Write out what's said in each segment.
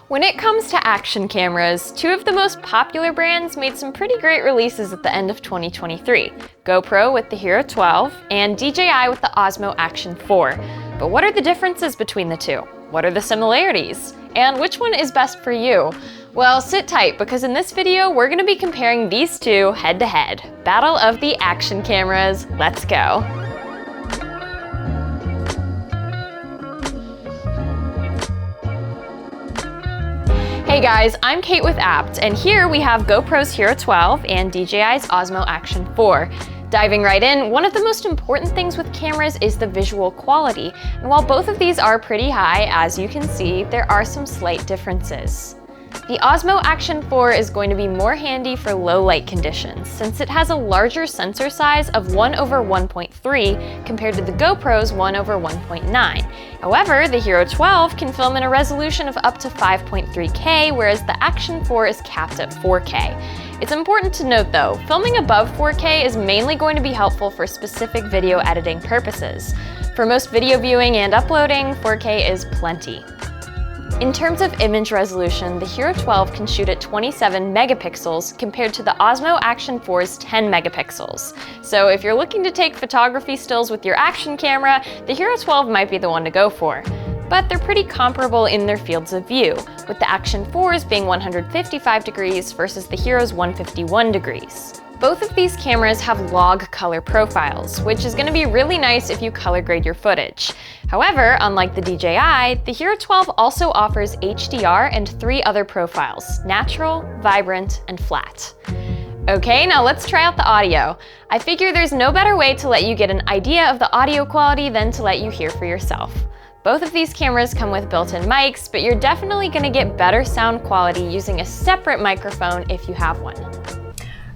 When it comes to action cameras, two of the most popular brands made some pretty great releases at the end of 2023. GoPro with the Hero 12 and DJI with the Osmo Action 4. But what are the differences between the two? What are the similarities? And which one is best for you? Well, sit tight, because in this video, we're gonna be comparing these two head to head. Battle of the action cameras, let's go. Hey guys, I'm Kate with Abt, and here we have GoPro's Hero 12 and DJI's Osmo Action 4. Diving right in, one of the most important things with cameras is the visual quality, and while both of these are pretty high, as you can see, there are some slight differences. The Osmo Action 4 is going to be more handy for low light conditions, since it has a larger sensor size of 1/1.3 compared to the GoPro's 1/1.9. However, the Hero 12 can film in a resolution of up to 5.3K, whereas the Action 4 is capped at 4K. It's important to note though, filming above 4K is mainly going to be helpful for specific video editing purposes. For most video viewing and uploading, 4K is plenty. In terms of image resolution, the Hero 12 can shoot at 27 megapixels compared to the Osmo Action 4's 10 megapixels. So if you're looking to take photography stills with your action camera, the Hero 12 might be the one to go for. But they're pretty comparable in their fields of view, with the Action 4's being 155 degrees versus the Hero's 151 degrees. Both of these cameras have log color profiles, which is going to be really nice if you color grade your footage. However, unlike the DJI, the Hero 12 also offers HDR and 3 other profiles: natural, vibrant, and flat. Okay, now let's try out the audio. I figure there's no better way to let you get an idea of the audio quality than to let you hear for yourself. Both of these cameras come with built-in mics, but you're definitely going to get better sound quality using a separate microphone if you have one.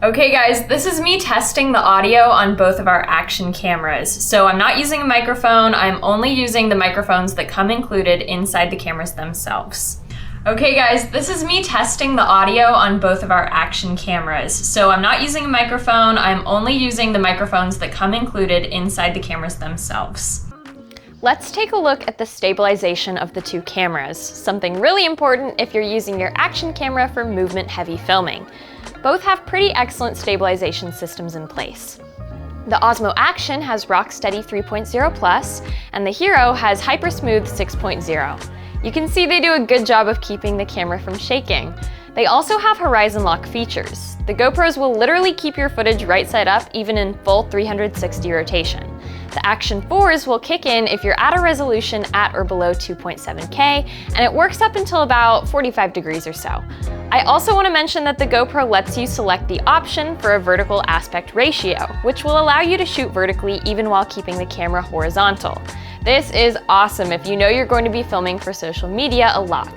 Okay guys, this is me testing the audio on both of our action cameras. So I'm not using a microphone, I'm only using the microphones that come included inside the cameras themselves. Okay guys, this is me testing the audio on both of our action cameras. So I'm not using a microphone, I'm only using the microphones that come included inside the cameras themselves. Let's take a look at the stabilization of the two cameras, something really important if you're using your action camera for movement-heavy filming. Both have pretty excellent stabilization systems in place. The Osmo Action has Rocksteady 3.0 Plus, and the Hero has Hypersmooth 6.0. You can see they do a good job of keeping the camera from shaking. They also have horizon lock features. The GoPros will literally keep your footage right side up even in full 360 rotation. The Action 4s will kick in if you're at a resolution at or below 2.7K, and it works up until about 45 degrees or so. I also want to mention that the GoPro lets you select the option for a vertical aspect ratio, which will allow you to shoot vertically even while keeping the camera horizontal. This is awesome if you know you're going to be filming for social media a lot.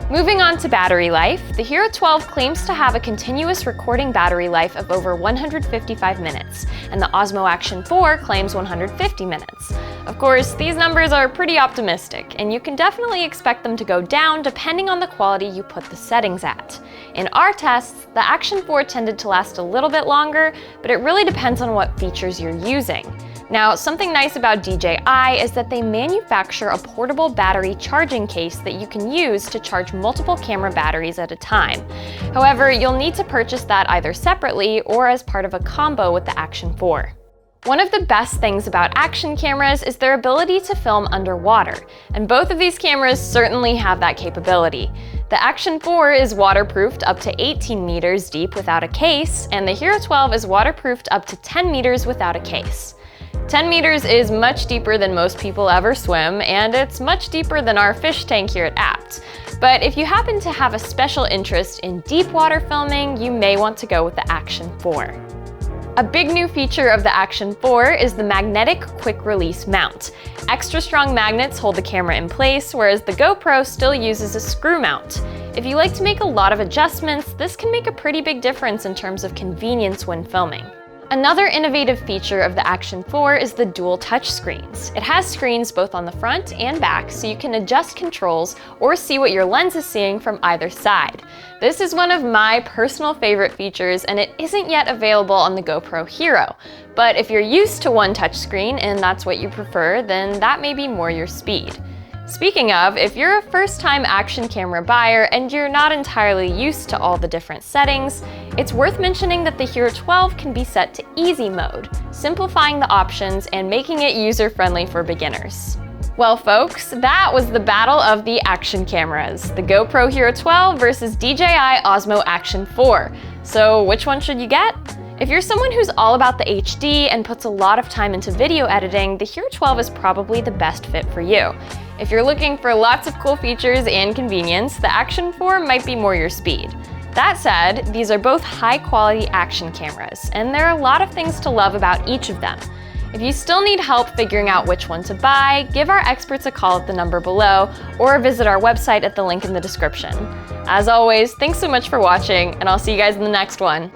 Moving on to battery life, the Hero 12 claims to have a continuous recording battery life of over 155 minutes, and the Osmo Action 4 claims 150 minutes. Of course, these numbers are pretty optimistic, and you can definitely expect them to go down depending on the quality you put the settings at. In our tests, the Action 4 tended to last a little bit longer, but it really depends on what features you're using. Now, something nice about DJI is that they manufacture a portable battery charging case that you can use to charge multiple camera batteries at a time. However, you'll need to purchase that either separately or as part of a combo with the Action 4. One of the best things about action cameras is their ability to film underwater, and both of these cameras certainly have that capability. The Action 4 is waterproofed up to 18 meters deep without a case, and the Hero 12 is waterproofed up to 10 meters without a case. 10 meters is much deeper than most people ever swim, and it's much deeper than our fish tank here at Abt. But if you happen to have a special interest in deep water filming, you may want to go with the Action 4. A big new feature of the Action 4 is the magnetic quick release mount. Extra strong magnets hold the camera in place, whereas the GoPro still uses a screw mount. If you like to make a lot of adjustments, this can make a pretty big difference in terms of convenience when filming. Another innovative feature of the Action 4 is the dual touch screens. It has screens both on the front and back, so you can adjust controls or see what your lens is seeing from either side. This is one of my personal favorite features, and it isn't yet available on the GoPro Hero. But if you're used to one touch screen and that's what you prefer, then that may be more your speed. Speaking of, if you're a first-time action camera buyer and you're not entirely used to all the different settings, it's worth mentioning that the Hero 12 can be set to easy mode, simplifying the options and making it user-friendly for beginners. Well folks, that was the battle of the action cameras, the GoPro Hero 12 versus DJI Osmo Action 4. So which one should you get? If you're someone who's all about the HD and puts a lot of time into video editing, the Hero 12 is probably the best fit for you. If you're looking for lots of cool features and convenience, the Action 4 might be more your speed. That said, these are both high-quality action cameras, and there are a lot of things to love about each of them. If you still need help figuring out which one to buy, give our experts a call at the number below, or visit our website at the link in the description. As always, thanks so much for watching, and I'll see you guys in the next one.